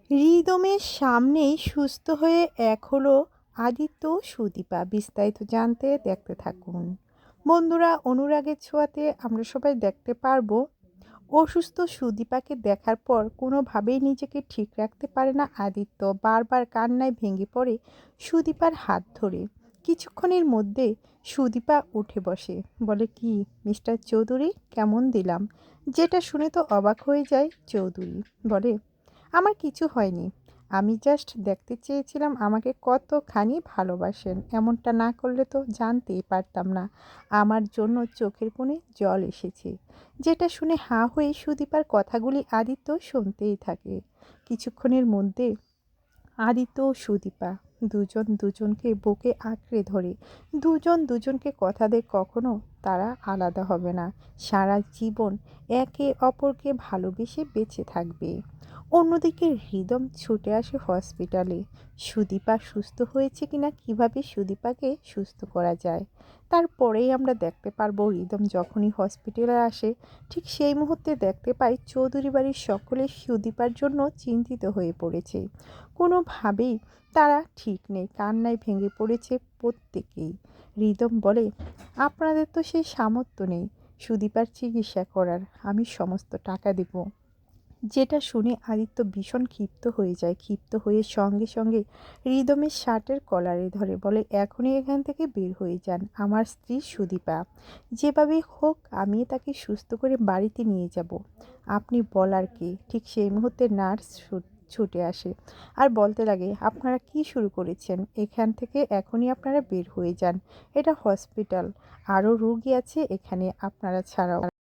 হৃদমের সামনেই সুস্থ হয়ে এক হলো আদিত্য ও সুদীপা। বিস্তারিত জানতে দেখতে থাকুন। বন্ধুরা, অনুরাগের ছোঁয়াতে আমরা সবাই দেখতে পারবো অসুস্থ সুদীপাকে দেখার পর কোনোভাবেই নিজেকে ঠিক রাখতে পারে না আদিত্য। বারবার কান্নায় ভেঙে পড়ে সুদীপার হাত ধরে। কিছুক্ষণের মধ্যে সুদীপা উঠে বসে, বলে, কি মিস্টার চৌধুরী, কেমন দিলাম? যেটা শুনে তো অবাক হয়ে যায় চৌধুরী। বলে, আমার কিছু হয়নি, আমি জাস্ট দেখতে চেয়েছিলাম আমাকে কতখানি ভালোবাসেন। এমনটা না করলে তো জানতেই পারতাম না আমার জন্য চোখের কোণে জল এসেছে। যেটা শুনে হাঁ হয়ে সুদীপার কথাগুলি আদিত্য শুনতেই থাকে। কিছুক্ষণের মধ্যে আদিত্য ও সুদীপা দুজন দুজনকে বুকে আঁকড়ে ধরে দুজন দুজনকে কথা দেয় কখনো তারা আলাদা হবে না, সারা জীবন একে অপরকে ভালোবেসে বেঁচে থাকবে। অন্যদিকে হৃদম ছুটে আসে হসপিটালে। সুদীপা সুস্থ হয়েছে কিনা, কিভাবে সুদীপাকে সুস্থ করা যায়। তারপরেই আমরা দেখতে পারবো হৃদম যখনই হসপিটালে আসে ঠিক সেই মুহূর্তে দেখতে পাই চৌধুরী বাড়ির সকলে সুদীপার জন্য চিন্তিত হয়ে পড়েছে। কোনোভাবেই তারা ঠিক নেই, কান্নায় ভেঙে পড়েছে প্রত্যেকেই। হৃদম বলে, আপনাদের তো সেই সামর্থ্য নেই সুদীপার চিকিৎসা করার, আমি সমস্ত টাকা দেব। যেটা শুনে আদিত্য ভীষণ ক্ষিপ্ত হয়ে যায়। ক্ষিপ্ত হয়ে সঙ্গে সঙ্গে হৃদমের শার্টের কলারে ধরে, বলে, এখনই এখান থেকে বের হয়ে যান। আমার স্ত্রী সুদীপা, যেভাবে হোক আমি তাকে সুস্থ করে বাড়িতে নিয়ে যাব। আপনি বলার কে? ঠিক সেই মুহূর্তে নার্স ছুটে আসে আর বলতে লাগে, আপনারা কি শুরু করেছেন? এখান থেকে এখনই আপনারা বের হয়ে যান, এটা হসপিটাল, আরও রোগী আছে এখানে, আপনারা ছাড়াও।